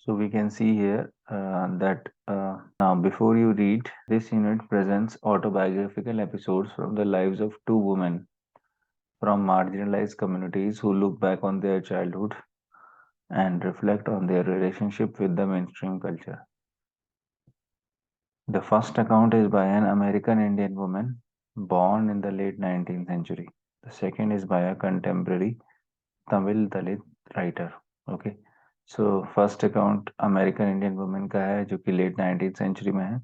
So we can see here that now before you read, this unit presents autobiographical episodes from the lives of two women from marginalized communities who look back on their childhood and reflect on their relationship with the mainstream culture. The first account is by an American Indian woman born in the late 19th century. The second is by a contemporary Tamil Dalit writer. Okay. So first account American Indian women का है जो कि late 19th century में है,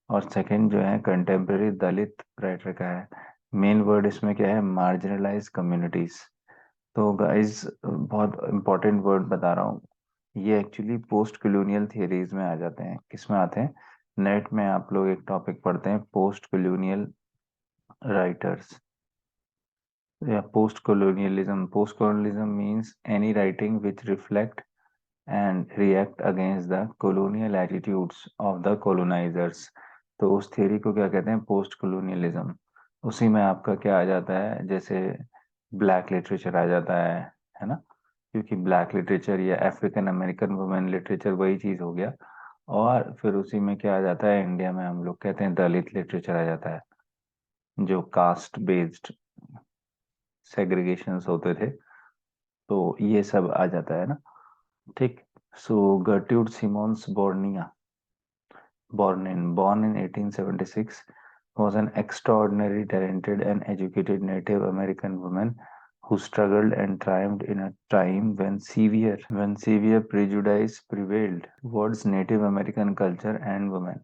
और second जो है contemporary दलित writer का है। मेन वर्ड इसमें क्या है? Marginalise communities. तो गाइस बहुत इंपॉर्टेंट वर्ड बता रहा हूँ, ये एक्चुअली पोस्ट कॉलोनियल थियरीज में आ जाते हैं। किसमें आते हैं? नेट में आप लोग एक टॉपिक पढ़ते हैं, पोस्ट कॉलोनियल राइटर्स या post colonialism. Post colonialism means any writing which reflect and react against the colonial attitudes of the colonizers. तो उस थियरी को क्या कहते हैं? Post colonialism। उसी में आपका क्या आ जाता है? जैसे ब्लैक लिटरेचर आ जाता है ना, क्योंकि ब्लैक लिटरेचर या अफ्रीकन अमेरिकन वुमेन लिटरेचर वही चीज हो गया। और फिर उसी में क्या आ जाता है? इंडिया में हम लोग कहते हैं दलित लिटरेचर आ जाता है, जो कास्ट बेस्ड सेग्रीगेशंस होते थे, तो ये सब आ जाता है ना। ठीक। सो गर्ट्यूड Simmons Borneo, born in 1876, was an extraordinarily talented and educated Native American woman who struggled and triumphed in a time when severe prejudice prevailed towards Native American culture and women.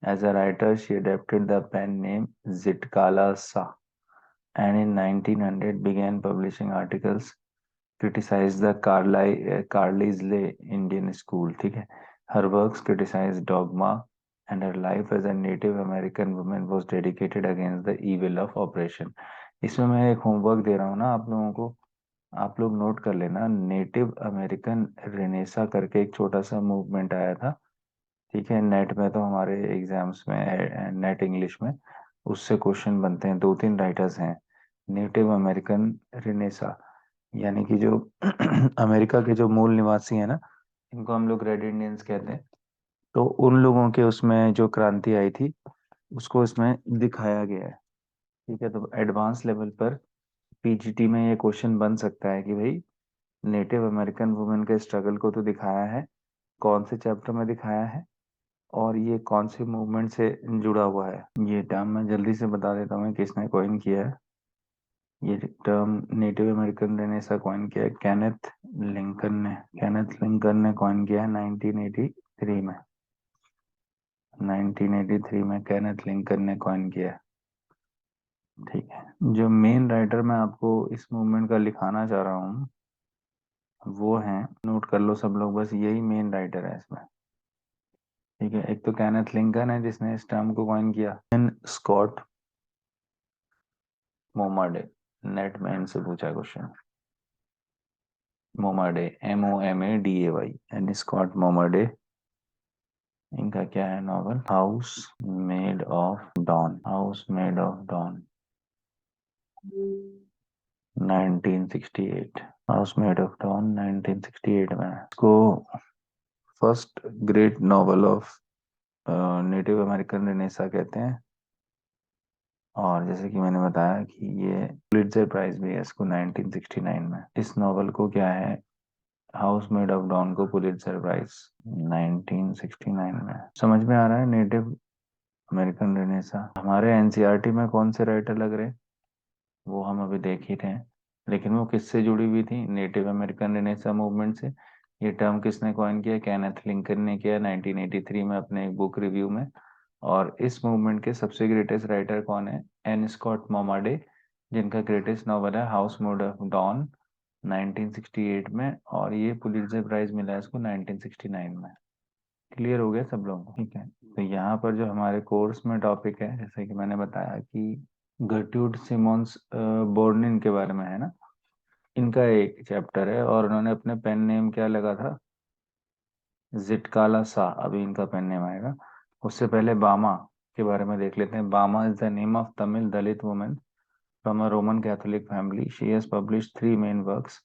As a writer, she adapted the pen name Zitkala Sa, and in 1900 began publishing articles criticized the Carlisle Indian school. ठीक है। Her works criticized dogma, and her life as a Native American woman was dedicated against the evil of oppression. इसमें मैं एक homework दे रहा हूँ ना आप लोगों को, आप लोग नोट कर लेना। नेटिव अमेरिकन रेनेसा करके एक छोटा सा मूवमेंट आया था, ठीक है। नेट में तो हमारे एग्जाम्स में, नेट इंग्लिश में उससे क्वेश्चन बनते हैं। दो तीन राइटर्स हैं नेटिव अमेरिकन रेनेसा, यानी कि जो अमेरिका के जो मूल निवासी हैं ना, इनको हम लोग रेड इंडियंस कहते हैं। तो उन लोगों के उसमें जो क्रांति आई थी उसको इसमें दिखाया गया है, ठीक है। तो एडवांस लेवल पर पीजीटी में ये क्वेश्चन बन सकता है कि भाई नेटिव अमेरिकन वुमेन के स्ट्रगल को तो दिखाया है, कौन से चैप्टर में दिखाया है और ये कौन से मूवमेंट से जुड़ा हुआ है। ये टर्म मैं जल्दी से बता देता हूँ किसने कॉइन किया है। ये टर्म नेटिव अमेरिकन ने ऐसा कॉइन किया है केनेथ लिंकन ने कॉइन किया है 1983 में। 1983 में केनेथ लिंकन ने कॉइन किया है, ठीक है। जो मेन राइटर मैं आपको इस मूवमेंट का लिखाना चाह रहा हूँ वो है, नोट कर लो सब लोग, बस यही मेन राइटर है इसमें, ठीक है। एक तो केनेथ लिंकन है जिसने इस टर्म को कॉइन किया, एन स्कॉट मोमाडे। नेट में इनसे पूछा question, Momaday, MOMADAY, N Scott Momaday. इनका क्या है novel? House made of dawn. House made of dawn 1968। House made of dawn 1968 में इसको first great novel of native American renaissance कहते हैं। और जैसे कि मैंने बताया कि ये पुलित्जर प्राइज भी है इसको 1969 में। इस नॉवल को क्या है? हाउस मेड ऑफ डॉन को पुलित्जर प्राइज 1969 में। समझ में आ रहा है? नेटिव अमेरिकन रेनेसा हमारे एनसीईआरटी में कौन से राइटर लग रहे, वो हम अभी देख ही रहे हैं, लेकिन वो किससे जुड़ी हुई थी? नेटिव अमेरिकन रेनेसा मूवमेंट से। ये टर्म किसने कॉइन किया? केनेथ लिंकन ने किया 1983 में अपने एक बुक रिव्यू में। और इस मूवमेंट के सबसे ग्रेटेस्ट राइटर कौन है? एन स्कॉट मोमाडे, जिनका ग्रेटेस्ट नॉवल है हाउस मोड ऑफ डॉन 1968 में, और ये पुलित्जर प्राइज मिला है इसको 1969 में। क्लियर हो गया सब लोगों को? ठीक है। तो यहाँ पर जो हमारे कोर्स में टॉपिक है, जैसे कि मैंने बताया कि गर्ट्यूड सिमोन्स बोर्निन के बारे में है ना, इनका एक चैप्टर है और उन्होंने अपने पेन नेम क्या लगा था? जिटकाला सा, अभी इनका पेन नेम आएगा। उससे पहले बामा के बारे में देख लेते हैं। बामा is the name of Tamil Dalit women from a Roman Catholic family. She has published 3 main works.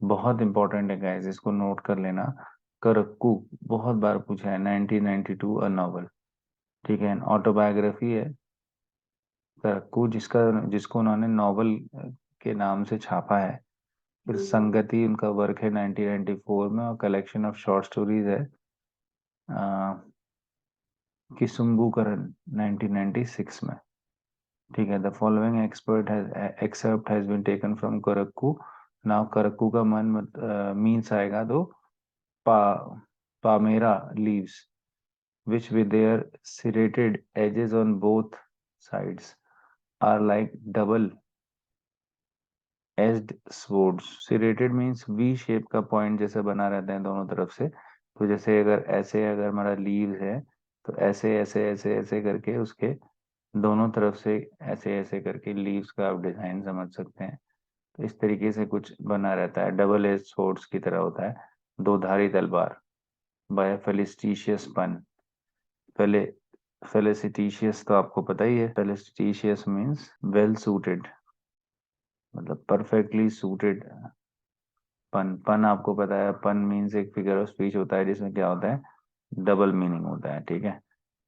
बहुत इंपॉर्टेंट है गाइस, इसको नोट कर लेना। करक्कू बहुत बार पूछा है, 1992 अ नॉवल। ठीक है, ऑटोबायोग्राफी है करक्कू, जिसको उन्होंने नॉवल के नाम से छापा है। फिर संगति उनका वर्क है 1994 में, और कलेक्शन ऑफ शॉर्ट स्टोरीज है किसुम्बुकरन 1996 में। ठीक है, the following excerpt has been taken from Karukku. Now Karukku का मन मीन्स आएगा तो पा palmyra leaves which with their serrated edges on both sides are like double edged swords. Serrated means V shape का पॉइंट जैसे बना रहता है दोनों तरफ से। तो जैसे अगर ऐसे अगर हमारा लीव्स है, तो ऐसे ऐसे ऐसे ऐसे करके उसके दोनों तरफ से ऐसे ऐसे करके लीव्स का आप डिजाइन समझ सकते हैं। तो इस तरीके से कुछ बना रहता है, डबल एज स्वॉर्ड्स की तरह होता है, दो धारी तलवार। बाय फेलिस्टिशियस पन। पहले फेलिसिटिशियस तो आपको पता ही है, फेलिसिटिशियस मीन्स वेल सूटेड, मतलब परफेक्टली सूटेड। पन पन आपको पता है, पन मीन्स एक फिगर ऑफ स्पीच होता है जिसमें क्या होता है, डबल मीनिंग होता है। ठीक है,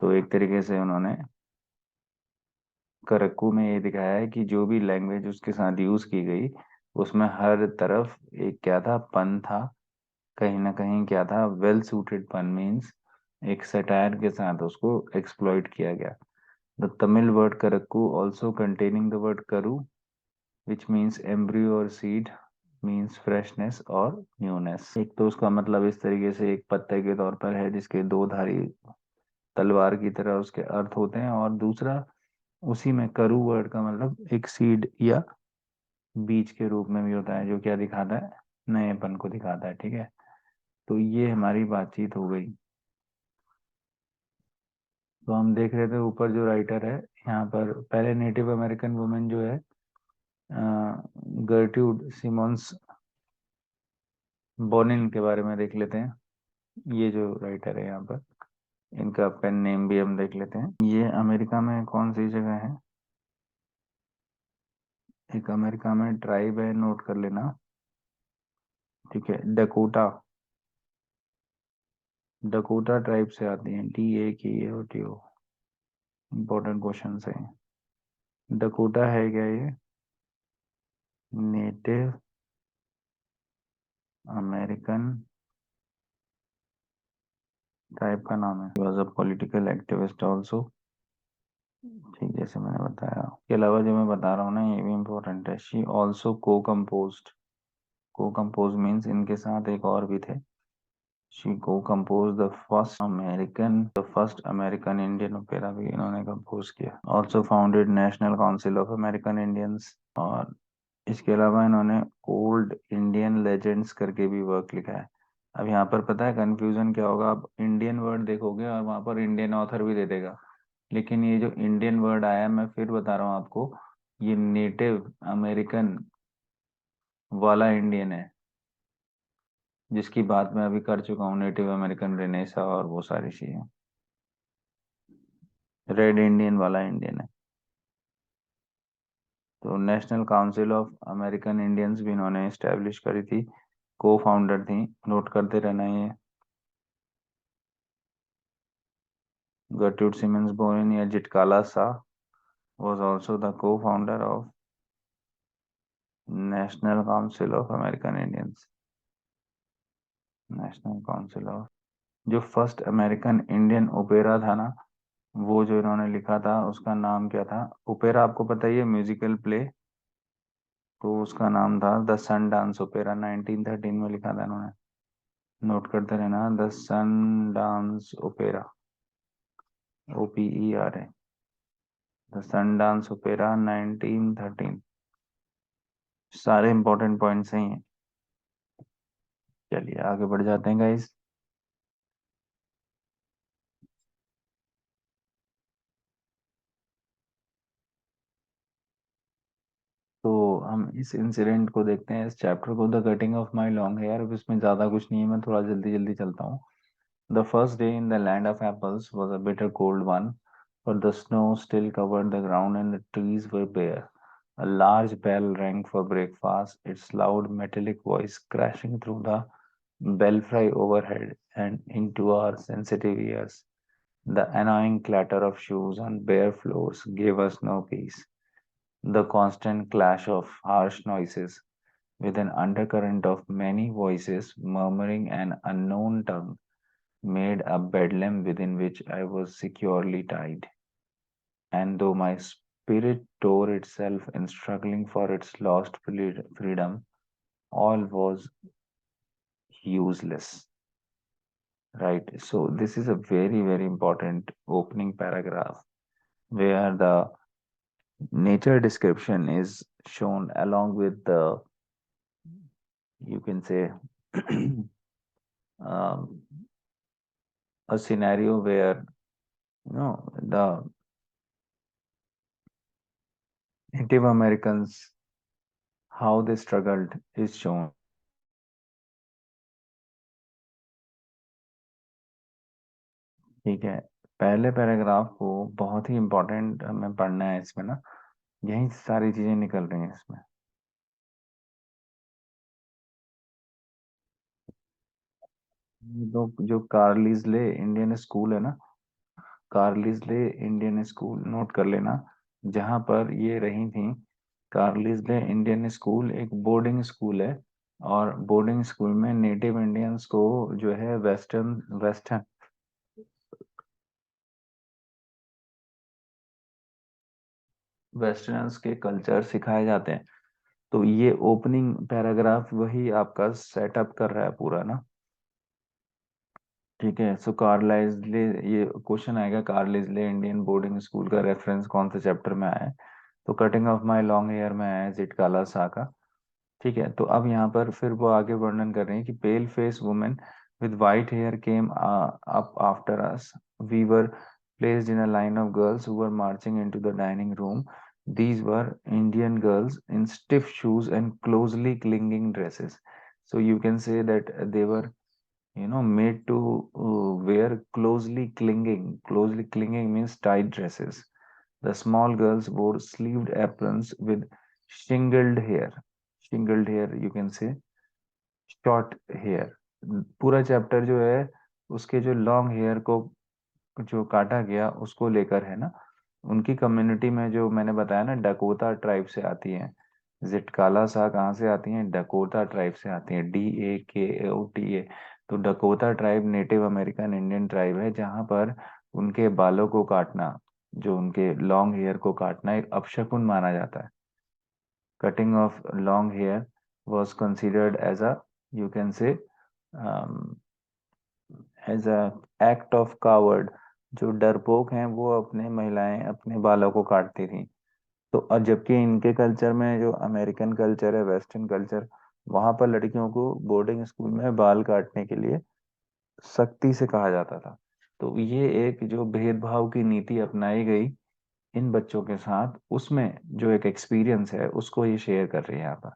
तो एक तरीके से उन्होंने करक्कू में ये दिखाया है कि जो भी लैंग्वेज उसके साथ यूज की गई, उसमें हर तरफ एक क्या था, पन था। कहीं ना कहीं क्या था, वेल सूटेड पन मीन्स एक सटायर के साथ उसको एक्सप्लॉइट किया गया। The Tamil word Karukku also containing the word karu which means embryo और सीड मीन्स फ्रेशनेस और न्यूनेस। एक तो उसका मतलब इस तरीके से एक पत्ते के तौर पर है जिसके दो धारी तलवार की तरह उसके अर्थ होते हैं, और दूसरा उसी में करू वर्ड का मतलब एक सीड या बीज के रूप में भी होता है, जो क्या दिखाता है, नएपन को दिखाता है। ठीक है, तो ये हमारी बातचीत हो गई। तो हम देख रहे थे ऊपर जो राइटर है, यहाँ पर पहले नेटिव अमेरिकन वुमेन जो है गर्ट्यूड सिमोन्स बोनिन के बारे में देख लेते हैं। ये जो राइटर है यहाँ पर, इनका पेन नेम भी हम देख लेते हैं। ये अमेरिका में कौन सी जगह है, एक अमेरिका में ट्राइब है, नोट कर लेना। ठीक है, डकोटा, डकोटा ट्राइब से आती है, DAKOTO। इम्पोर्टेंट क्वेश्चन है। डकोटा है क्या ये, नेटिव अमेरिकन ट्राइब का नाम है। Was a political activist also. ठीक, जैसे मैंने बताया, इसके अलावा जो मैं बता रहा हूँ ना, ये भी इम्पोर्टेंट है। शी ऑल्सो को कंपोज मीन्स इनके साथ एक और भी थे। शी को compose the first American Indian opera भी इन्होंने कंपोज किया। Also founded national council of American Indians. और इसके अलावा इन्होंने ओल्ड इंडियन लेजेंड्स करके भी वर्क लिखा है। अब यहाँ पर पता है कंफ्यूजन क्या होगा, आप इंडियन वर्ड देखोगे और वहां पर इंडियन ऑथर भी दे देगा, लेकिन ये जो इंडियन वर्ड आया, मैं फिर बता रहा हूँ आपको, ये नेटिव अमेरिकन वाला इंडियन है, जिसकी बात मैं अभी कर चुका हूँ, नेटिव अमेरिकन रेनेसा और वो सारी चीजें। रेड इंडियन वाला इंडियन है। तो national council of American Indians भी इन्होंने एस्टेब्लिश करी थी, को फाउंडर थी, नोट करते रहना ये। Gertrude Simmons Bowen या जिटकाला सा was also the co-founder of National Council of American Indians। National council of, जो फर्स्ट अमेरिकन इंडियन ओपेरा था ना, वो जो इन्होंने लिखा था उसका नाम क्या था। ओपेरा आपको पता ही है, म्यूजिकल प्ले, तो उसका नाम था द सन डांस ओपेरा, 1913 में लिखा था इन्होंने। नोट करते रहना, the sun dance opera, OPERA, the sun dance opera 1913। सारे इंपॉर्टेंट पॉइंट्स हैं ये। चलिए आगे बढ़ जाते हैं गाइस। तो हम इस इंसिडेंट को देखते हैं, इस चैप्टर को, the cutting of my long hair. अब इसमें ज़्यादा कुछ नहीं है, मैं थोड़ा जल्दी जल्दी चलता हूँ। The first day in the land of apples was a bitter cold one, but the snow still covered the ground and the trees were bare. A large bell rang for breakfast, its loud metallic voice crashing through the belfry overhead, and into our sensitive ears. The annoying clatter of shoes on bare floors gave us no peace. The constant clash of harsh noises, with an undercurrent of many voices murmuring an unknown tongue, made a bedlam within which I was securely tied. And though my spirit tore itself in struggling for its lost freedom, all was useless. Right. So, this is a very, very important opening paragraph where the nature description is shown along with the, you can say, um, a scenario where, the Native Americans, how they struggled is shown. ठीक है, पहले paragraph को बहुत ही important हमें पढ़ना है इसमें ना, यही सारी चीजें निकल रही हैं इसमें। तो जो कार्लिसले इंडियन स्कूल है ना, कार्लिसले इंडियन स्कूल नोट कर लेना, जहाँ पर ये रही थी। कार्लिसले इंडियन स्कूल एक बोर्डिंग स्कूल है, और बोर्डिंग स्कूल में नेटिव इंडियंस को जो है वेस्टर्न वेस्टर्नर्स के कल्चर सिखाए जाते हैं। तो ये ओपनिंग पैराग्राफ वही आपका सेटअप कर रहा है पूरा ना। ठीक है, सो कार्लाइजले, ये क्वेश्चन आएगा, कार्लाइजले इंडियन बोर्डिंग स्कूल का रेफरेंस कौन से चैप्टर में आया है? तो cutting of my long hair में आया है जिट काला सा का। ठीक है, तो अब यहाँ पर फिर वो आगे वर्णन कर रहे हैं कि pale face women with white hair came up after us, we were placed in a line of girls who were marching into the dining room. These were Indian girls in stiff shoes and closely clinging dresses. So you can say that they were, made to wear closely clinging means tight dresses. The small girls wore sleeved aprons with shingled hair, you can say short hair. पूरा chapter जो है उसके जो long hair को जो काटा गया उसको लेकर है ना। उनकी कम्युनिटी में जो मैंने बताया ना, डकोटा ट्राइब से आती हैं। जिटकाला सा कहाँ से आती हैं? डकोटा ट्राइब से आती हैं, DAKOTA। तो Dakota tribe native American Indian tribe है, जहाँ पर उनके बालों को काटना, जो उनके लॉन्ग हेयर को काटना एक अपशकुन माना जाता है। Cutting of long hair was considered as a, you can say, as a act of coward. जो डरपोक हैं वो अपने महिलाएं अपने बालों को काटती थी। तो और जबकि इनके कल्चर में, जो अमेरिकन कल्चर है, वेस्टर्न कल्चर, वहां पर लड़कियों को बोर्डिंग स्कूल में बाल काटने के लिए सख्ती से कहा जाता था। तो ये एक जो भेदभाव की नीति अपनाई गई इन बच्चों के साथ, उसमें जो एक एक्सपीरियंस है उसको ये शेयर कर रही है यहाँ पर।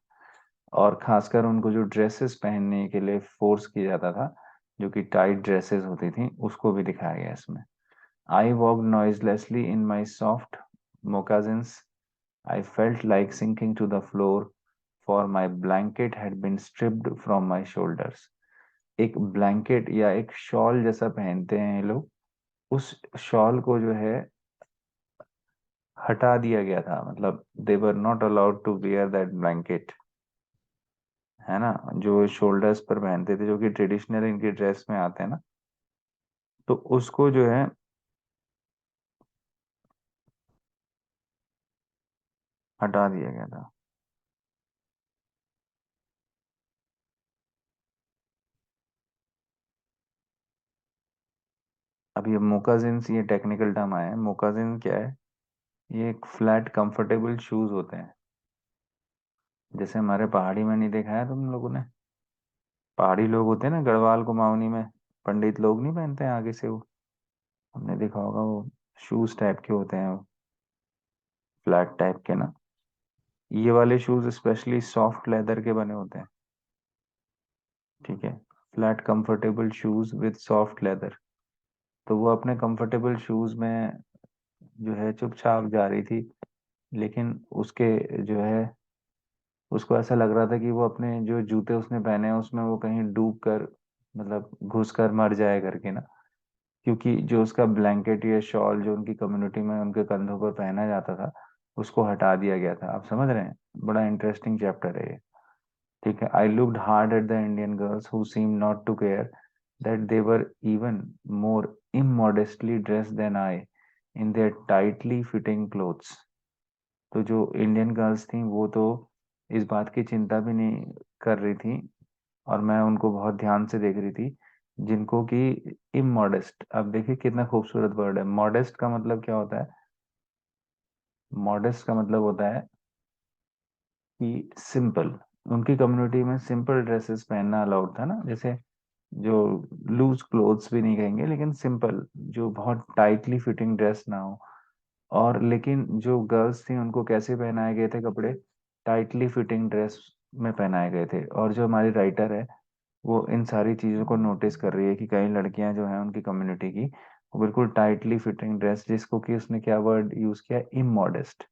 और खासकर उनको जो ड्रेसेस पहनने के लिए फोर्स किया जाता था, जो कि टाइट ड्रेसेस होती थी, उसको भी दिखाया गया इसमें। I walk noiselessly in my soft moccasins, I felt like sinking to the floor, for my blanket had been stripped from my shoulders. एक ब्लैंकेट या एक शॉल जैसा पहनते हैं ये लोग, उस शॉल को जो है हटा दिया गया था, मतलब they were not allowed to wear that blanket, है ना, जो शोल्डर्स पर पहनते थे, जो कि ट्रेडिशनल इनकी ड्रेस में आते हैं ना, तो उसको जो है हटा दिया गया था। अब ये मोकाजिन्स, ये टेक्निकल टर्म आया है। मोकाजिन क्या है? ये एक फ्लैट कंफर्टेबल शूज होते हैं, जैसे हमारे पहाड़ी में नहीं देखा है तुम लोगों ने? पहाड़ी लोग होते हैं ना, गढ़वाल कुमाऊनी में पंडित लोग नहीं पहनते हैं आगे से वो, हमने देखा होगा, वो शूज टाइप के होते हैं, फ्लैट टाइप के ना। ये वाले शूज स्पेशली सॉफ्ट लेदर के बने होते हैं। ठीक है, flat comfortable shoes with soft leather. तो वो अपने कंफर्टेबल शूज में जो है चुपचाप जा रही थी, लेकिन उसके जो है उसको ऐसा लग रहा था कि वो अपने जो जूते उसने पहने हैं उसमें वो कहीं डूब कर, मतलब घुस कर मर जाए करके ना। क्योंकि जो उसका ब्लैंकेट या शॉल जो उनकी कम्युनिटी में उनके कंधों पर पहना जाता था, उसको हटा दिया गया था। आप समझ रहे हैं? बड़ा इंटरेस्टिंग चैप्टर है ये। ठीक है। I looked hard at the Indian girls who seem not to care that they were even more immodestly dressed than I in their tightly fitting clothes। तो जो इंडियन गर्ल्स थी वो तो इस बात की चिंता भी नहीं कर रही थी, और मैं उनको बहुत ध्यान से देख रही थी, जिनको कि इमोडेस्ट। अब देखिए कितना खूबसूरत वर्ड है। मॉडेस्ट का मतलब क्या होता है? मॉडेस्ट का मतलब होता है कि सिंपल। उनकी कम्युनिटी में सिंपल ड्रेसेस पहनना अलाउड था ना, जैसे जो लूज क्लोथ्स भी नहीं कहेंगे लेकिन सिंपल, जो बहुत टाइटली फिटिंग ड्रेस ना हो। और लेकिन जो गर्ल्स थी उनको कैसे पहनाए गए थे कपड़े? टाइटली फिटिंग ड्रेस में पहनाए गए थे। और जो हमारी राइटर है वो इन सारी चीजों को नोटिस कर रही है कि कई लड़कियां जो हैं उनकी कम्युनिटी की, वो बिल्कुल टाइटली फिटिंग ड्रेस, जिसको कि उसने क्या वर्ड यूज किया? इमोडेस्ट।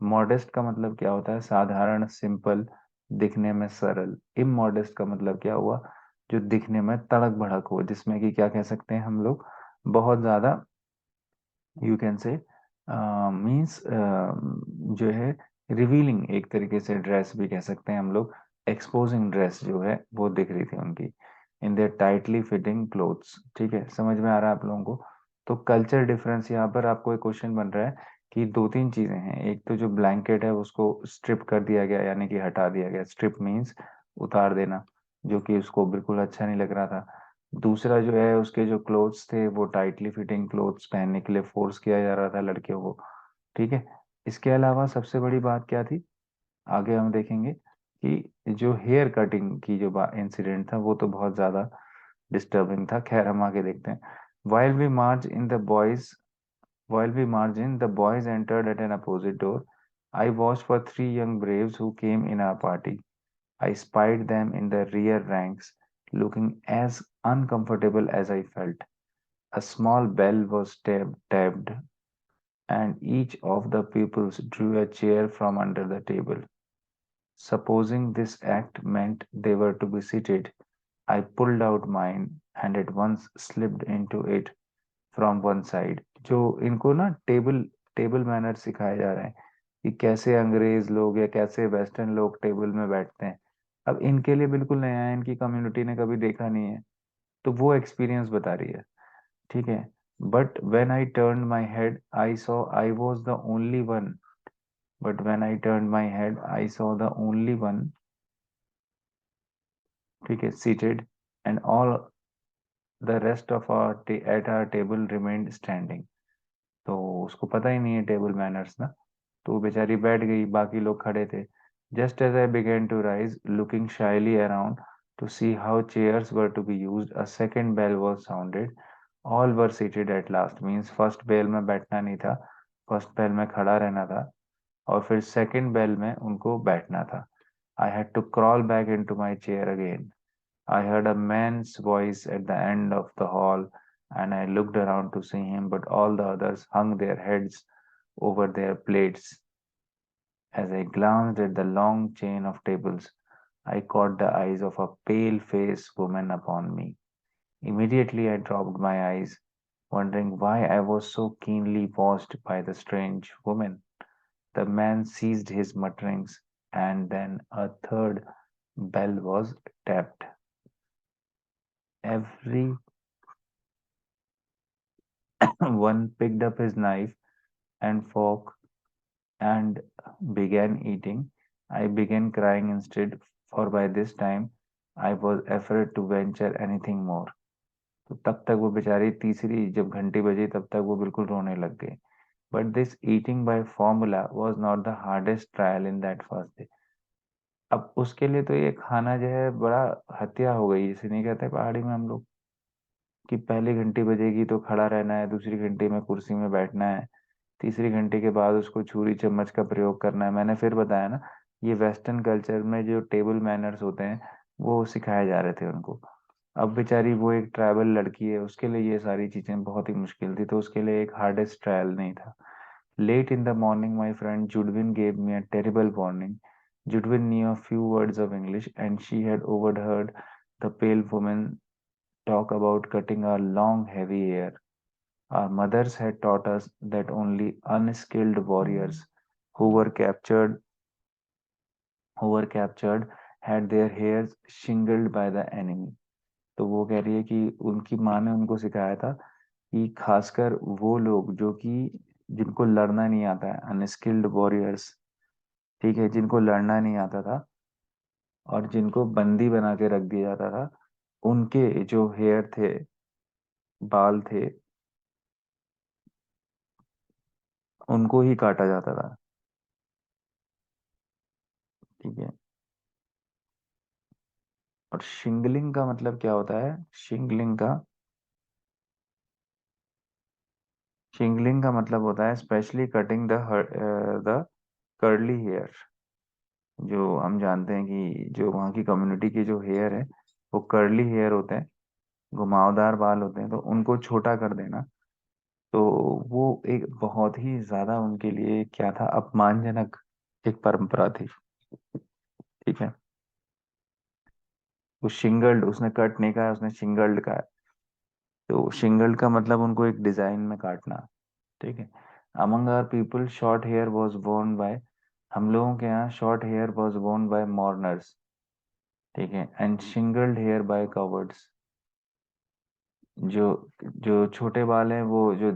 मॉडेस्ट का मतलब क्या होता है? साधारण, सिंपल, दिखने में सरल। इमोडेस्ट का मतलब क्या हुआ? जो दिखने में तड़क भड़क हो, जिसमें कि क्या कह सकते हैं हम लोग, बहुत ज्यादा, यू कैन से मीन्स जो है रिवीलिंग, एक तरीके से ड्रेस भी कह सकते हैं हम लोग। एक्सपोजिंग ड्रेस जो है वो दिख रही थी उनकी, in their tightly fitting clothes. ठीक है, समझ में आ रहा है आप लोगों को? तो कल्चर डिफरेंस, यहाँ पर आपको एक क्वेश्चन बन रहा है कि दो तीन चीजें हैं। एक तो जो ब्लैंकेट है उसको स्ट्रिप कर दिया गया, यानी कि हटा दिया गया। स्ट्रिप मीन्स उतार देना, जो कि उसको बिल्कुल अच्छा नहीं लग रहा था। दूसरा जो है, उसके जो क्लोथ्स थे वो टाइटली फिटिंग क्लोथ्स पहनने के लिए फोर्स किया जा रहा था लड़कियों को। ठीक है। इसके अलावा सबसे बड़ी बात क्या थी, आगे हम देखेंगे कि जो हेयर कटिंग की जो इंसिडेंट था वो तो बहुत ज्यादा डिस्टर्बिंग था। खैर हम आगे देखते हैं। while we march in the boys while we marched in, the boys entered at an opposite door. I watched for three young braves who came in our party. I spied them in the rear ranks, looking as uncomfortable as I felt. A small bell was tapped, and each of the pupils drew a chair from under the table. Supposing this act meant they were to be seated, I pulled out mine and at once slipped into it from one side. जो इनको ना table table manner सिखाए जा रहे हैं कि कैसे अंग्रेज लोग या कैसे वेस्टर्न लोग टेबल में बैठते हैं। अब इनके लिए बिल्कुल नया है, इनकी कम्युनिटी ने कभी देखा नहीं है, तो वो एक्सपीरियंस बता रही है। ठीक है। But when I turn my head I saw I was the only one but when I turn my head I saw the only one, ठीक है, seated, and all the rest of our at our table remained standing. तो उसको पता ही नहीं है table manners ना, तो वो बेचारी बैठ गई, बाकी लोग खड़े थे। Just as I began to rise, looking shyly around to see how chairs were to be used, a second bell was sounded. All were seated at last. Means first bell में बैठना नहीं था, फर्स्ट बेल में खड़ा रहना था, और फिर सेकंड बेल में उनको बैठना था। I had to crawl back into my chair again. I heard a man's voice at the end of the hall, and I looked around to see him, but all the others hung their heads over their plates. As I glanced at the long chain of tables, I caught the eyes of a pale-faced woman upon me. Immediately I dropped my eyes, wondering why I was so keenly watched by the strange woman. The man ceased his mutterings, and then a third bell was tapped. Every one picked up his knife and fork and began eating. I began crying instead, for by this time I was afraid to venture anything more. तो तब तक वो बेचारी, तीसरी जब घंटी बजी तब तक वो बिल्कुल रोने लग गई। But this eating by formula was not the hardest trial in that first day. अब उसके लिए तो ये खाना जो है बड़ा हत्या हो गई, इसे नहीं कहते पहाड़ी में हम लोग, कि पहली घंटी बजेगी तो खड़ा रहना है, दूसरी घंटी में कुर्सी में बैठना है, तीसरी घंटे के बाद उसको छुरी चम्मच का प्रयोग करना है। मैंने फिर बताया ना, ये वेस्टर्न कल्चर में जो टेबल मैनर्स होते हैं वो सिखाए जा रहे थे उनको। अब बेचारी वो एक ट्राइबल लड़की है, उसके लिए ये सारी चीजें बहुत ही मुश्किल थी, तो उसके लिए एक हार्डेस्ट ट्रायल नहीं था। Late in the morning my friend Judewin gave me a terrible warning Judwin knew a few words of English, and she had overheard the pale woman talk about cutting our long, heavy hair. Our mothers had taught us that only unskilled warriors who were captured who were captured had their hairs shingled by the enemy. तो वो कह रही है कि उनकी माँ ने उनको सिखाया था कि खासकर वो लोग जो कि जिनको लड़ना नहीं आता है, अनस्किल्ड वॉरियर्स, ठीक है, जिनको लड़ना नहीं आता था और जिनको बंदी बना के रख दिया जाता था, उनके जो हेयर थे, बाल थे, उनको ही काटा जाता था। ठीक है। और शिंगलिंग का मतलब क्या होता है? शिंगलिंग का मतलब होता है specially cutting the curly hair. जो हम जानते हैं कि जो वहाँ की कम्युनिटी के जो हेयर है वो कर्ली हेयर होते हैं, घुमावदार बाल होते हैं, तो उनको छोटा कर देना, तो वो एक बहुत ही ज्यादा उनके लिए क्या था, अपमानजनक एक परंपरा थी। ठीक है। वो शिंगल्ड, उसने कट नहीं कहा, उसने शिंगल्ड कहा। तो शिंगल्ड का मतलब उनको एक डिजाइन में काटना। ठीक है। Among our people short hair was worn by, हम लोगों के यहाँ short hair was worn by mourners. ठीक है। And shingled hair by cowards. जो जो छोटे बाल हैं वो जो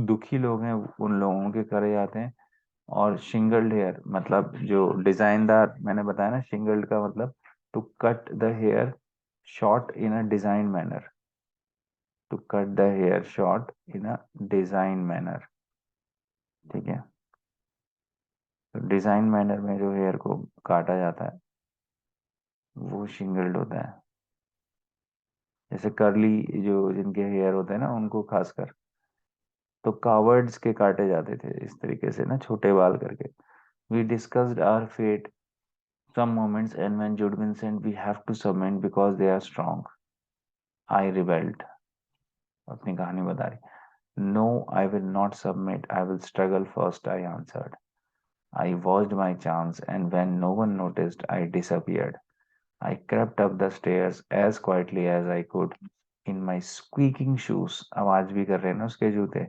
दुखी लोग हैं उन लोगों के करे जाते हैं। और शिंगल्ड हेयर मतलब जो डिजाइनदार, मैंने बताया ना, शिंगल्ड का मतलब to cut the hair short in a design manner, to cut the hair short in a design manner. ठीक है। तो डिजाइन मैनर में जो हेयर को काटा जाता है वो शिंगल्ड होता है। जैसे कर्ली जो जिनके हेयर होते हैं ना उनको खासकर, तो कावर्ड्स के काटे जाते थे इस तरीके से ना, छोटे बाल करके। We discussed our fate some moments, and when Judwin said we have to submit because they are strong, I rebelled. अपनी कहानी बता रही। No, I will not submit. I will struggle first, I answered. I watched my chance, and when no one noticed, I disappeared. I crept up the stairs as quietly as I could in my squeaking shoes. आवाज भी कर रहे हैं ना उसके जूते।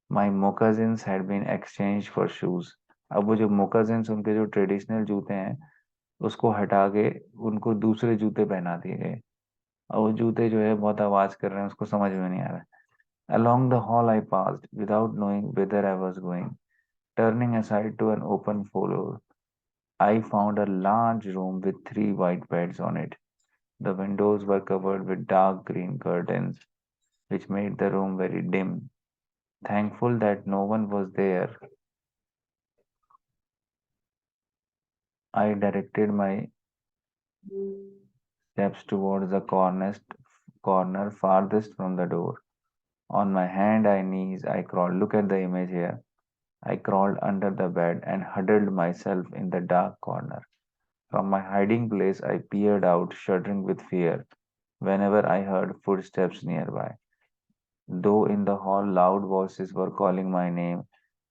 My moccasins had been exchanged for shoes. अब वो जो मोकाजिन्स, उनके जो ट्रेडिशनल जूते हैं, उसको हटा के उनको दूसरे जूते पहना दिए गए। और वो जूते जो है बहुत आवाज कर रहे हैं, उसको समझ में नहीं आ रहा है। Along the hall I passed without knowing whither I was going. Turning aside to an open floor, I found a large room with three white beds on it. The windows were covered with dark green curtains, which made the room very dim. Thankful that no one was there, I directed my steps towards the corner farthest from the door. On my hand and knees, I crawled. Look at the image here. I crawled under the bed and huddled myself in the dark corner. From my hiding place, I peered out, shuddering with fear, whenever I heard footsteps nearby. Though in the hall loud voices were calling my name,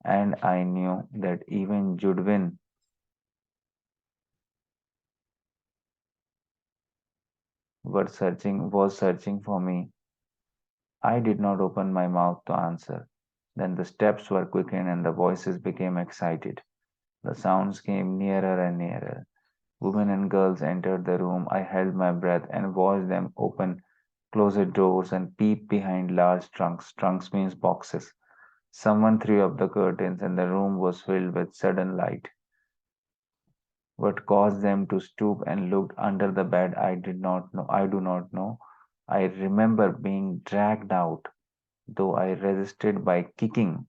and I knew that even Judwin was searching for me, I did not open my mouth to answer. Then the steps were quickened and the voices became excited. The sounds came nearer and nearer. Women and girls entered the room. I held my breath and watched them open closet doors and peep behind large trunks. Trunks means boxes. Someone threw up the curtains and the room was filled with sudden light. What caused them to stoop and look under the bed, I did not know. I do not know. I remember being dragged out, though I resisted by kicking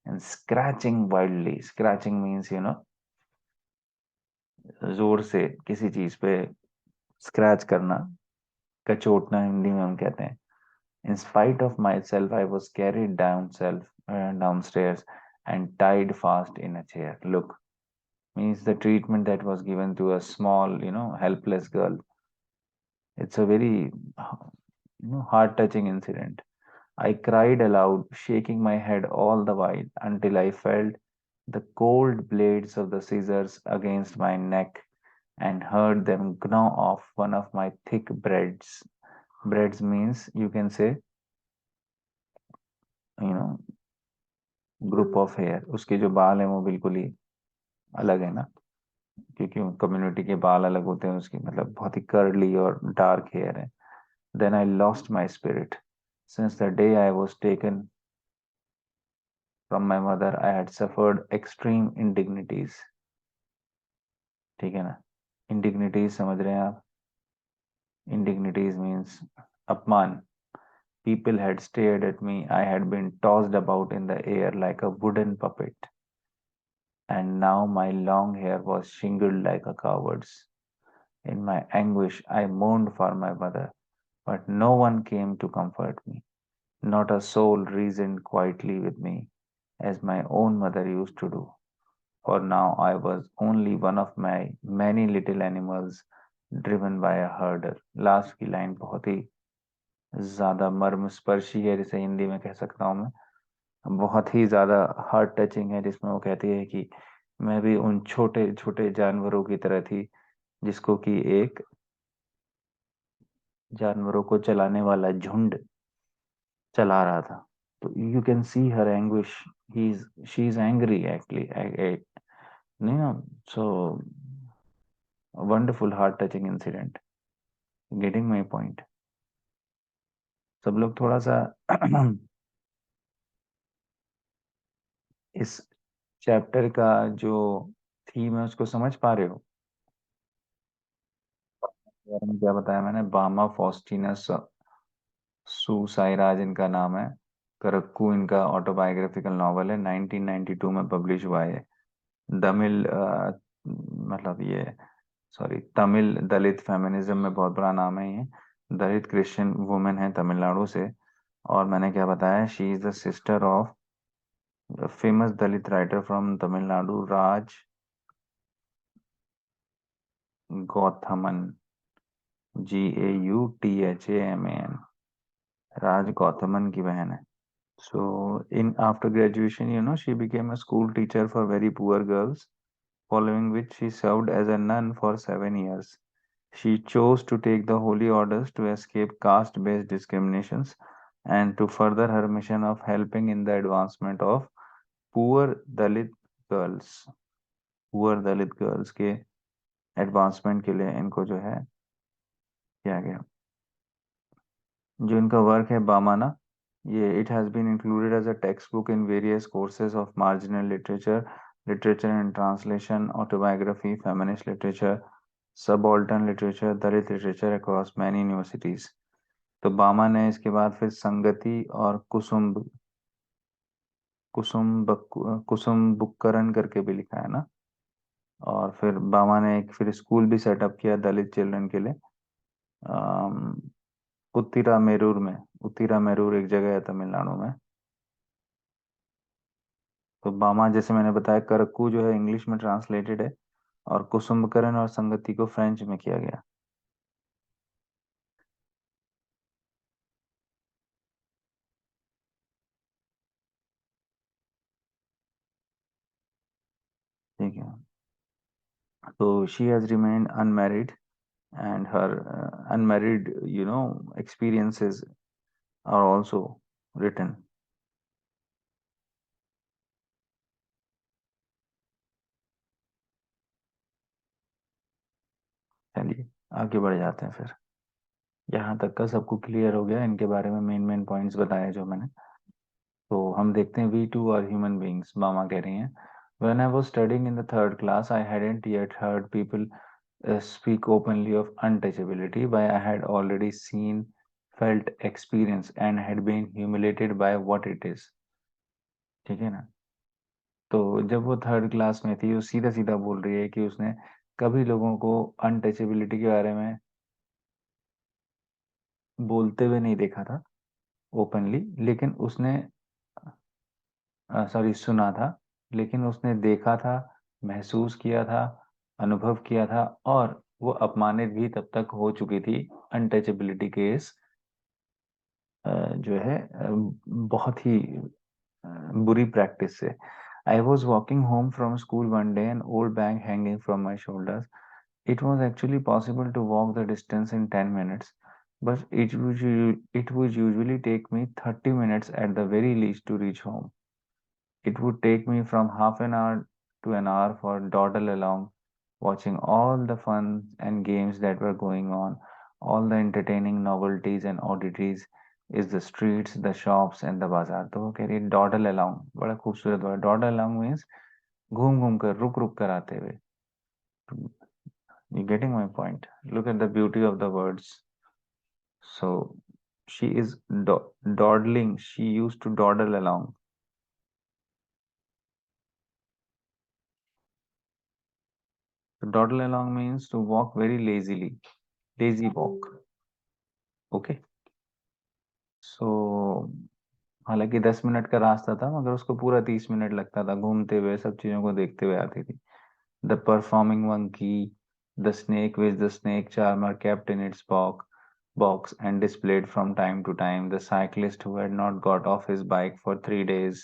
and scratching wildly. Scratching means, जोर से किसी चीज पे scratch करना, कचोटना हिंदी में हम कहते हैं। In spite of myself, I was carried downstairs and tied fast in a chair. Look, means the treatment that was given to a small, helpless girl. It's a very, heart-touching incident. I cried aloud, shaking my head all the while until I felt the cold blades of the scissors against my neck and heard them gnaw off one of my thick braids. Braids means you can say, you know, group of hair. उसके जो बाल हैं वो बिल्कुल ही अलग है ना, क्योंकि कम्युनिटी के बाल अलग होते हैं उसकी, मतलब बहुत ही कर्ली और डार्क हेयर है. Then I lost my spirit. Since the day I was taken from my mother I had suffered extreme indignities. ठीक है ना, इंडिग्निटीज समझ रहे हैं आप? इंडिग्निटीज मीन्स अपमान. People had stared at me. I had been tossed about in the air like a wooden puppet, and now my long hair was shingled like a coward's. In my anguish, I mourned for my mother, but no one came to comfort me. Not a soul reasoned quietly with me, as my own mother used to do. For now I was only one of my many little animals driven by a herder. Last की line बहुत ही ज्यादा मर्मस्पर्शी है, जिसे हिंदी में कह सकता हूँ मैं, बहुत ही ज्यादा हार्ट टचिंग है, जिसमें वो कहती है कि मैं भी उन छोटे छोटे जानवरों की तरह थी जिसको कि एक जानवरों को चलाने वाला झुंड चला रहा था. तो you can see her anguish. He is she is angry actually. नहीं ना. So wonderful heart touching incident. Getting my point? सब लोग थोड़ा सा इस चैप्टर का जो थीम है उसको समझ पा रहे हो? बारे में क्या बताया मैंने? बामा फाउस्टीनस सू साइराज इनका नाम है. करक्कू इनका ऑटोबायोग्राफिकल नॉवल है, 1992 में पब्लिश हुआ है. तमिल मतलब ये, सॉरी, तमिल दलित फेमिनिज्म में बहुत बड़ा नाम है ये. दलित क्रिश्चियन वुमेन है तमिलनाडु से. और मैंने क्या बताया, she is the sister of the famous Dalit writer from Tamil Nadu, Raj Gauthaman. GAUTHAMAN. Raj Gauthaman की बहन है. So, in after graduation, she became a school teacher for very poor girls, following which she served as a nun for 7 years. She chose to take the holy orders to escape caste-based discriminations and to further her mission of helping in the advancement of poor Dalit girls. Poor Dalit girls के advancement के लिए इनको जो है किया गया. जो इनका वर्क है बामाना, ये it has been included as a text book in various courses of marginal literature, literature and translation, autobiography, feminist literature, subaltern literature, Dalit literature across many universities. तो बामा ने इसके बाद फिर संगति और कुसुम्बकरण करके भी लिखा है ना. और फिर बामा ने एक फिर स्कूल भी सेटअप किया दलित चिल्ड्रन के लिए, उत्तिरामेरूर में. उत्तिरामेरूर एक जगह है तमिलनाडु में. तो बामा, जैसे मैंने बताया, करक्कू जो है इंग्लिश में ट्रांसलेटेड है, और कुसुम्बकरण और संगति को फ्रेंच में किया गया. ठीक है. तो she has remained unmarried and her unmarried experiences are also written. चलिए आगे बढ़ जाते हैं फिर. यहाँ तक का सबको क्लियर हो गया इनके बारे में? मेन मेन पॉइंट्स बताए जो मैंने. तो हम देखते हैं we two are human beings. मामा कह रही हैं, when I was studying in the third class I hadn't yet heard people speak openly of untouchability, but I had already seen, felt, experienced and had been humiliated by what it is. ठीक है ना. तो जब वो third class में थी, वो सीधा सीधा बोल रही है कि उसने कभी लोगों को अनटचेबिलिटी के बारे में बोलते हुए नहीं देखा था ओपनली, लेकिन उसने, सॉरी, सुना था, लेकिन उसने देखा था, महसूस किया था, अनुभव किया था, और वो अपमानित भी तब तक हो चुकी थी अनटचेबिलिटी के इस जो है बहुत ही बुरी प्रैक्टिस से. I was walking home from school one day, an old bag hanging from my shoulders. It was actually possible to walk the distance in 10 minutes, but it would usually take me 30 minutes at the very least to reach home. It would take me from half an hour to an hour for dawdle along, watching all the fun and games that were going on, all the entertaining novelties and oddities is the streets, the shops and the bazaar. तो वो कह रही है dawdle along, बड़ा खूबसूरत word. Dawdle along means घूम घूम कर रुक रुक कर आते हुए. You getting my point? Look at the beauty of the words. So she is dawdling. She used to dawdle along. So dawdle along means to walk very lazily. Lazy walk. Okay. So हालांकि 10 minute का रास्ता था मगर उसको पूरा 30 minute लगता था घूमते हुए सब चीजों को देखते हुए आती थी. The performing monkey, the snake which the snake charmer kept in its box and displayed from time to time, the cyclist who had not got off his bike for 3 days,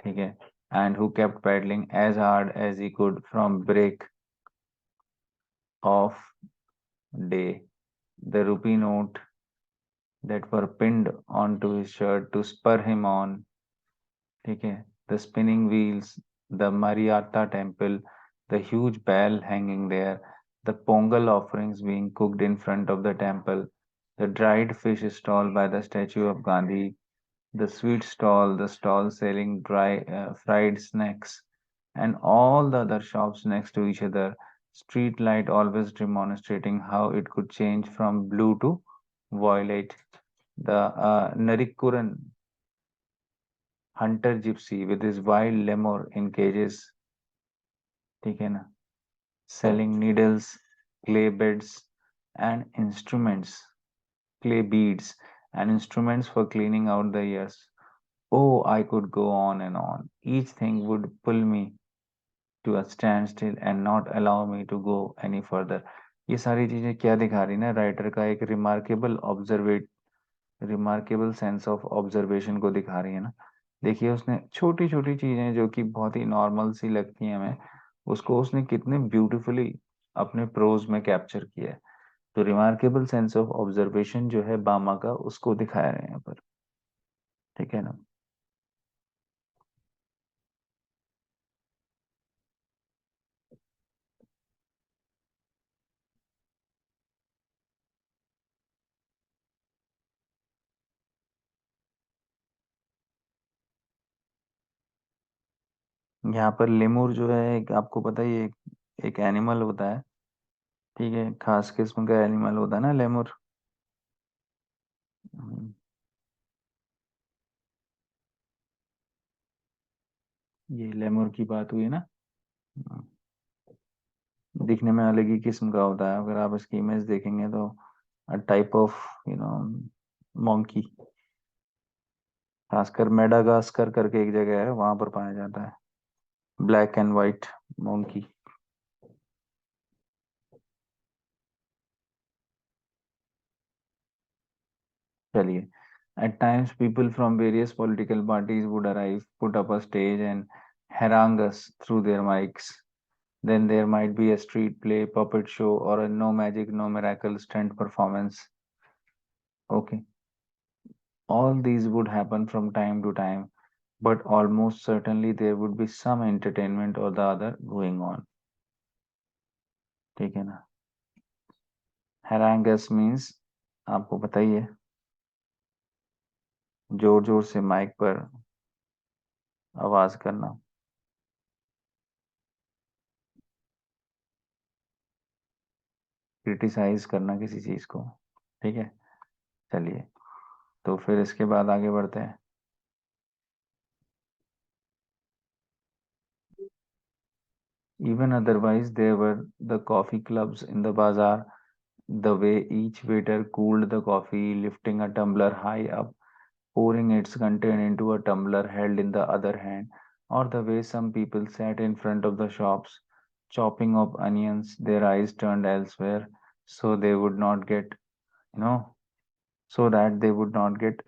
ठीक है, and who kept pedaling as hard as he could from break of day, the rupee note that were pinned onto his shirt to spur him on, ठीक है, the spinning wheels, the Mariatta temple, the huge bell hanging there, the pongal offerings being cooked in front of the temple, the dried fish stall by the statue of Gandhi, the sweet stall, the stall selling dry fried snacks, and all the other shops next to each other, street light always demonstrating how it could change from blue to violet. The Narikuran hunter gypsy with his wild lemur in cages, ठीक है ना, selling needles, clay beds, and instruments, clay beads, and instruments for cleaning out the ears. Oh, I could go on and on. Each thing would pull me to a standstill and not allow me to go any further. ये सारी चीजें क्या दिखा रही ना, writer का एक remarkable sense of observation को दिखा रही है ना. देखिए उसने छोटी छोटी चीजें जो कि बहुत ही नॉर्मल सी लगती हैं हमें, उसको उसने कितने ब्यूटीफुली अपने प्रोज में कैप्चर किया है. तो रिमार्केबल सेंस ऑफ ऑब्जर्वेशन जो है बामा का, उसको दिखाया है यहाँ पर. ठीक है ना. यहाँ पर लेमुर जो है एक, आपको पता ही है, एक एनिमल होता है. ठीक है, खास किस्म का एनिमल होता है ना लेमुर. हम्म, ये लेमुर की बात हुई ना. हम्म, दिखने में अलग ही किस्म का होता है. अगर आप इसकी इमेज देखेंगे तो type of you know monkey, खासकर मेडागास्कर करके एक जगह है वहां पर पाया जाता है, ब्लैक एंड व्हाइट मोंकी. चलिए. At times, people from various political parties would arrive, put up a stage, and harangue us through their mics. Then there might be a street play, puppet show, or a no magic, no miracle stunt performance. Okay. All these would happen from time to time, but almost certainly there would be some entertainment or the other going on. ठीक है ना. Harangue us means आपको पता ही है, जोर जोर से mic पर आवाज करना. क्रिटिसाइज करना किसी चीज को. ठीक है. चलिए, तो फिर इसके बाद आगे बढ़ते हैं. Even otherwise, there were the coffee clubs in the bazaar, the way each waiter cooled the coffee, lifting a tumbler high up, pouring its content into a tumbler held in the other hand, or the way some people sat in front of the shops, chopping up onions, their eyes turned elsewhere, so they would not get, you know, so that they would not get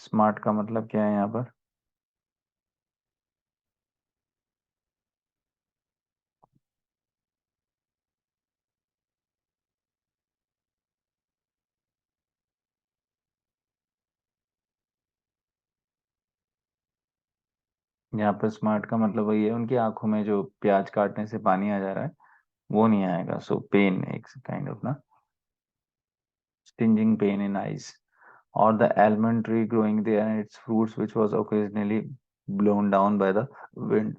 smart का मतलब क्या है यहाँ पर? यहाँ पर smart का मतलब वही है, उनकी आंखों में जो प्याज काटने से पानी आ जा रहा है वो नहीं आएगा, सो पेन एक काइंड ऑफ ना, stinging pain in eyes. Or the almond tree growing there and its fruits which was occasionally blown down by the wind.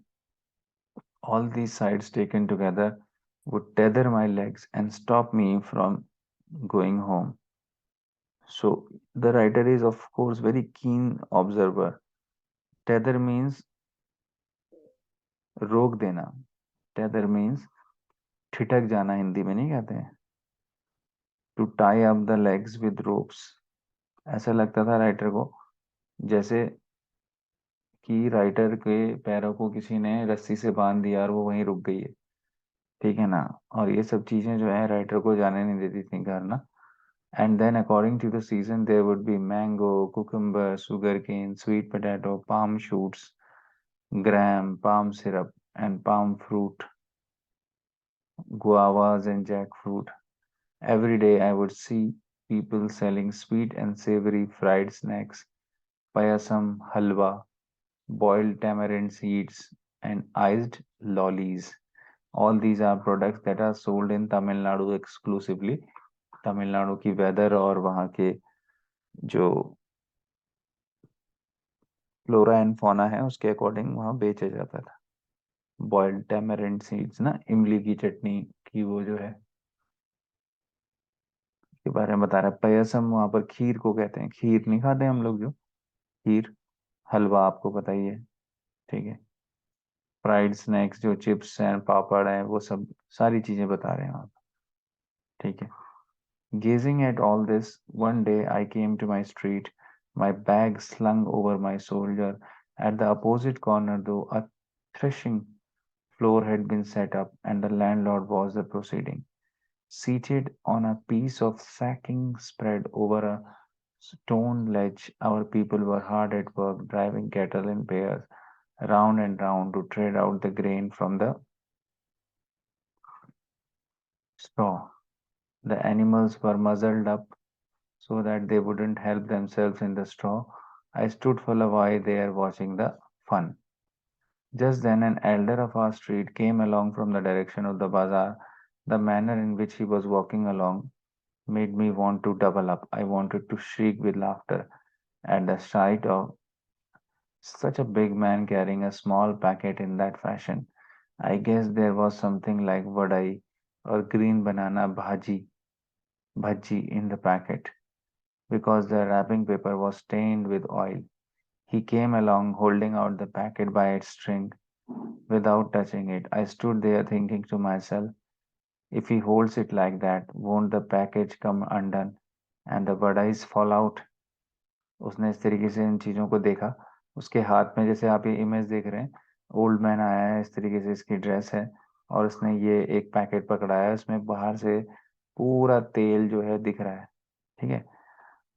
All these sights taken together would tether my legs and stop me from going home. So the writer is of course very keen observer. Tether means रोक देना. Tether means ठिठक जाना, हिंदी में नहीं कहते हैं. To tie up the legs with ropes. ऐसा लगता था राइटर को जैसे कि राइटर के पैरों को किसी ने रस्सी से बांध दिया और वो वहीं रुक गई है. ठीक है ना. और ये सब चीजें जो है राइटर को जाने नहीं देती थी घर ना. And then according to the season there would be mango, cucumber, sugarcane, sweet potato, palm shoots, gram, palm syrup, and palm fruit, guavas and jackfruit. Every day I would see people selling sweet and savory fried snacks, payasam, halwa, boiled tamarind seeds, and iced lollies. All these are products that are sold in Tamil Nadu exclusively. Tamil Nadu की weather और वहाँ के जो flora and fauna है उसके according वहाँ बेचा जाता था. बॉइल्ड टैमरिंड सीड्स ना, इमली की चटनी की वो जो है के बारे में बता रहा है. पयसम वहाँ पर खीर को कहते हैं. खीर नहीं खाते हम लोग जो, खीर. हलवा आपको पता ही है. ठीक है. फ्राइड स्नैक्स जो चिप्स हैं, पापड़ हैं, वो सब सारी चीजें बता रहे हैं वहाँ. ठीक है. Gazing at all this, one day I came to my street, my bag slung over my shoulder. At the opposite corner, though, a threshing floor had been set up, and the landlord was the proceeding. Seated on a piece of sacking spread over a stone ledge, our people were hard at work, driving cattle in pairs round and round to trade out the grain from the straw. The animals were muzzled up so that they wouldn't help themselves in the straw. I stood for a while there watching the fun. Just then an elder of our street came along from the direction of the bazaar. The manner in which he was walking along made me want to double up. I wanted to shriek with laughter at the sight of such a big man carrying a small packet in that fashion. I guess there was something like vadai or green banana bhaji in the packet, because the wrapping paper was stained with oil. He came along holding out the packet by its string without touching it. I stood there thinking to myself, if he holds it like that, won't the package come undone and the badais fall out? उसने इस तरीके से इन चीजों को देखा. उसके हाथ में, जैसे आप ये इमेज देख रहे हैं, ओल्ड मैन आया है, इस तरीके से इसकी ड्रेस है और उसने ये एक पैकेट पकड़ा है, उसमें बाहर से पूरा तेल जो है दिख रहा है. ठीक है.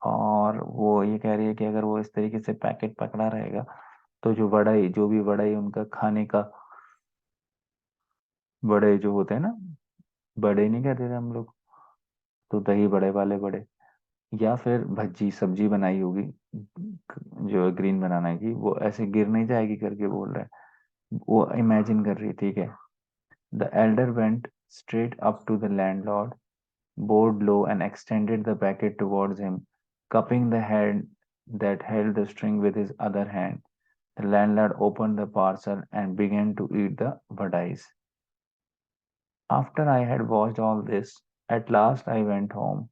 और वो ये कह रही है कि अगर वो इस तरीके से पैकेट पकड़ा रहेगा तो जो भी वड़ाई उनका खाने का, बड़े जो होते हैं ना, बड़े नहीं कहते थे हम लोग, तो दही बड़े वाले बड़े, या फिर भज्जी सब्जी बनाई होगी जो ग्रीन बनाना की, वो ऐसे गिर नहीं जाएगी करके बोल रहा है. वो इमेजिन कर रही है. ठीक है. The elder went straight up to the landlord, bowed low and extended the packet towards him, cupping the hand that held the string with his other hand. The landlord opened the parcel and began to eat the vadais. After I had watched all this, at last I went home.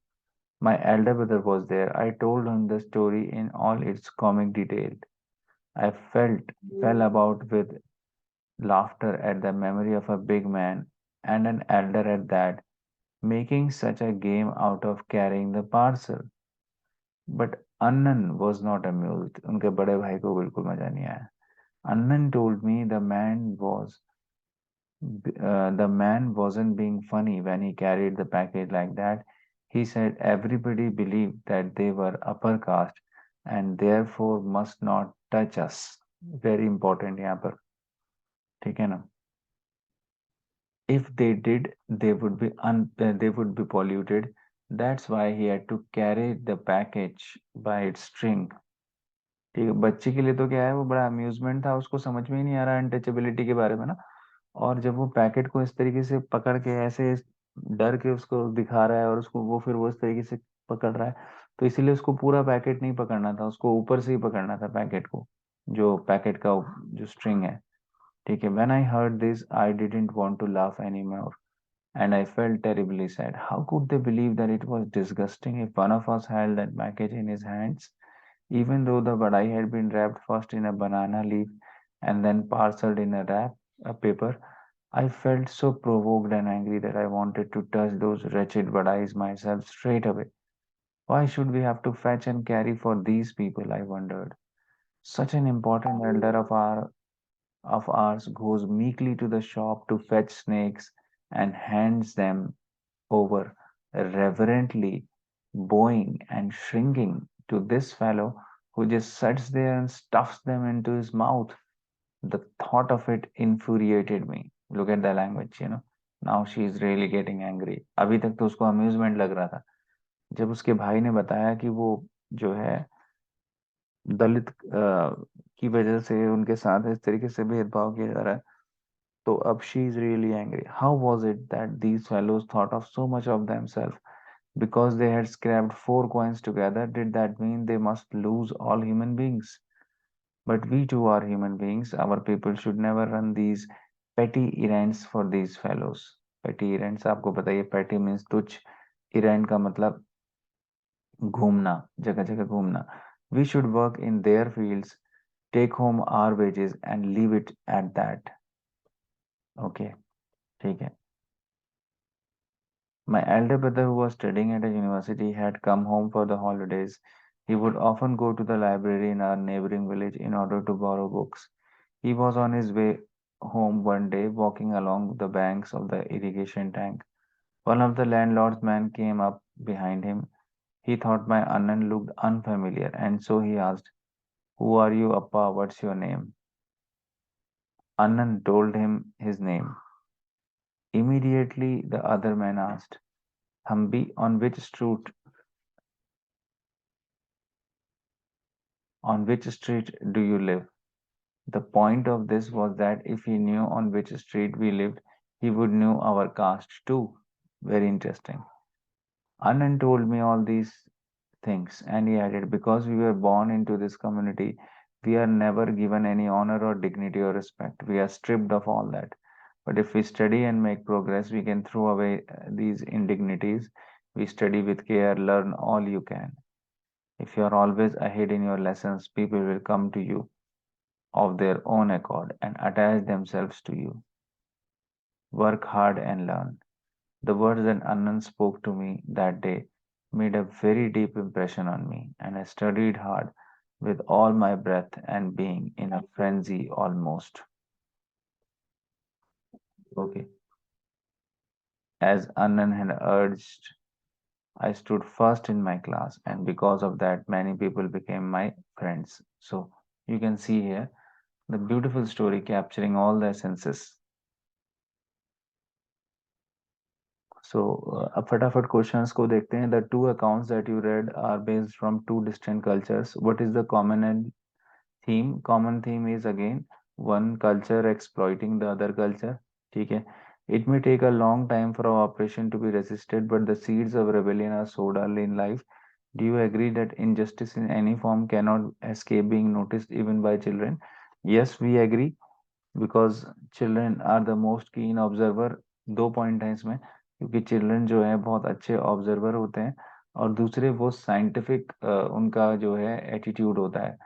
My elder brother was there. I told him the story in all its comic detail. I fell about with laughter at the memory of a big man, and an elder at that, making such a game out of carrying the parcel. But Annan was not amused. उनके बड़े भाई को बिल्कुल मजा नहीं आया. Annan told me the man wasn't being funny when he carried the package like that. He said everybody believed that they were upper caste and therefore must not touch us. Very important यहाँ पर, ठीक है ना. If they did, they would be polluted. That's why he had to carry the package by its string. ठीक है, बच्चे के लिए तो क्या है, वो बड़ा अम्यूजमेंट था, उसको समझ में ही नहीं आ रहा अनटचेबिलिटी के बारे में ना. और जब वो पैकेट को इस तरीके से पकड़ के ऐसे डर के उसको दिखा रहा है, और उसको वो इस तरीके से पकड़ रहा है, तो इसीलिए उसको पूरा पैकेट नहीं पकड़ना था, उसको ऊपर से ही पकड़ना था पैकेट को, जो पैकेट का जो स्ट्रिंग है. ठीक है. When I heard this I didn't want to laugh any more, and I felt terribly sad. How could they believe that it was disgusting if one of us held that package in his hands, even though the vadai had been wrapped first in a banana leaf and then parceled in a paper? I felt so provoked and angry that I wanted to touch those wretched vadais myself straight away. Why should we have to fetch and carry for these people? I wondered. Such an important elder of ours goes meekly to the shop to fetch snakes and hands them over, reverently bowing and shrinking, to this fellow who just sits there and stuffs them into his mouth. The thought of it infuriated me. Look at the language, you know. Now she is really getting angry. अभी तक तो उसको amusement लग रहा था. जब उसके भाई ने बताया कि वो जो है दलित की वजह से उनके साथ इस तरीके से भेदभाव किया जा रहा है, तो अब she is really angry. How was it that these fellows thought of so much of themselves because they had scraped 4 coins together? Did that mean they must lose all human beings? But we too are human beings. Our people should never run these petty errands for these fellows. Petty errands आपको पता है, petty means तुच्छ, errand का मतलब घूमना, जगह जगह घूमना. We should work in their fields, take home our wages and leave it at that. Okay, ठीक है. My elder brother, who was studying at a university, had come home for the holidays. He would often go to the library in our neighboring village in order to borrow books. He was on his way home one day, walking along the banks of the irrigation tank. One of the landlord's men came up behind him. He thought my Anand looked unfamiliar, and so he asked, "Who are you, Appa? What's your name?" Anand told him his name. Immediately, the other man asked, "Hambi, on which street do you live?" The point of this was that if he knew on which street we lived, he would know our caste too. Very interesting. Anand told me all these things, and he added, because we were born into this community, we are never given any honor or dignity or respect. We are stripped of all that. But if we study and make progress, we can throw away these indignities. We study with care, learn all you can. If you are always ahead in your lessons, people will come to you of their own accord and attach themselves to you. Work hard and learn. The words that Anand spoke to me that day made a very deep impression on me, and I studied hard with all my breath and being in a frenzy almost. Okay. As Anand had urged, I stood first in my class, and because of that, many people became my friends. So you can see here the beautiful story capturing all the essences. So अब फटाफट questions को देखते हैं. The two accounts that you read are based from two distinct cultures. What is the common theme? Common theme is again one culture exploiting the other culture. ठीक है. It may take a long time for our operation to be resisted, but the seeds of rebellion are sowed early in life. Do you agree that injustice in any form cannot escape being noticed even by children? Yes, we agree, because children are the most keen observer. दो point है इसमें, क्योंकि children जो है बहुत अच्छे observer होते हैं, और दूसरे वो साइंटिफिक उनका जो है एटीट्यूड होता है.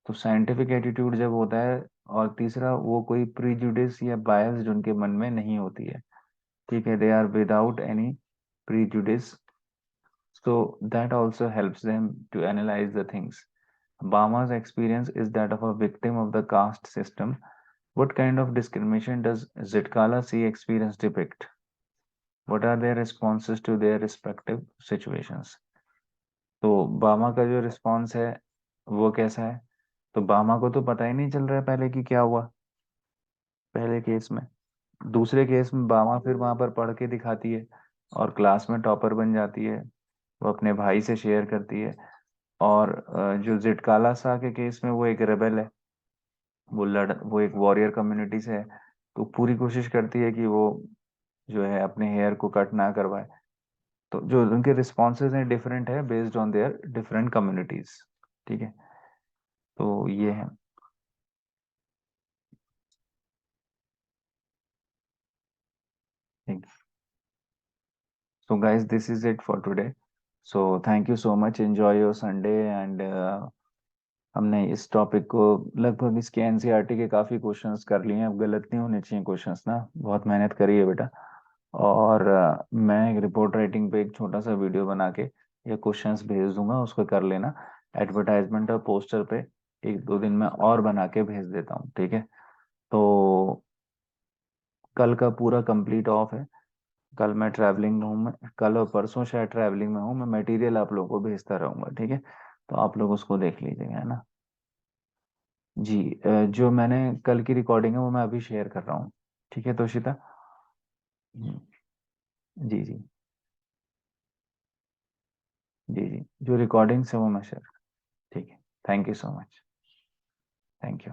तो साइंटिफिक एटीट्यूड जब होता है, और तीसरा वो कोई प्रीजुडिस या बायस उनके मन में नहीं होती है. ठीक है. They are without any prejudice, so that also helps them to analyze the things. Bama's experience is that of a victim of the caste system. What kind of discrimination does Zitkala see experience depict? What are their responses to their respective situations? तो बामा का जो response है वो कैसा है? तो बामा को तो पता ही नहीं चल रहा है पहले कि क्या हुआ पहले केस में। दूसरे केस में बामा फिर वहां पर पढ़ के दिखाती है और क्लास में टॉपर बन जाती है। वो अपने भाई से शेयर करती है। और जो जिटकाला सा के केस में वो एक रेबेल है। वो एक वॉरियर कम्युनिटी से है। तो पूरी कोशिश करती है कि वो जो है अपने हेयर को कट ना करवाए। तो जो उनके रिस्पॉन्सेज हैं डिफरेंट है based on their different communities. ठीक है। तो ये है। So guys, this is it for today. So thank you so much. Enjoy your Sunday and हमने इस टॉपिक को लगभग इसके एनसीईआरटी के काफी क्वेश्चंस कर लिए हैं। अब गलत नहीं होने चाहिए क्वेश्चंस ना। बहुत मेहनत करी है बेटा। और मैं एक रिपोर्ट राइटिंग पे एक छोटा सा वीडियो बना के ये क्वेश्चंस भेज दूंगा, उसको कर लेना। एडवर्टाइजमेंट और पोस्टर पे एक दो दिन में और बना के भेज देता हूँ, ठीक है। तो कल का पूरा कंप्लीट ऑफ है। कल मैं ट्रैवलिंग में हूँ। मैं कल और परसों शायद ट्रैवलिंग में हूँ। मैं मटेरियल आप लोगों को भेजता रहूंगा, ठीक है। तो आप लोग उसको देख लीजिएगा, है ना। जी। जो मैंने कल की रिकॉर्डिंग है वो मैं अभी शेयर कर रहा हूँ। ठीक है तोशिता। हम्म, जी जी। जी जी, जो रिकॉर्डिंग्स है वो मैं शेयर। ठीक है। Thank you so much. Thank you.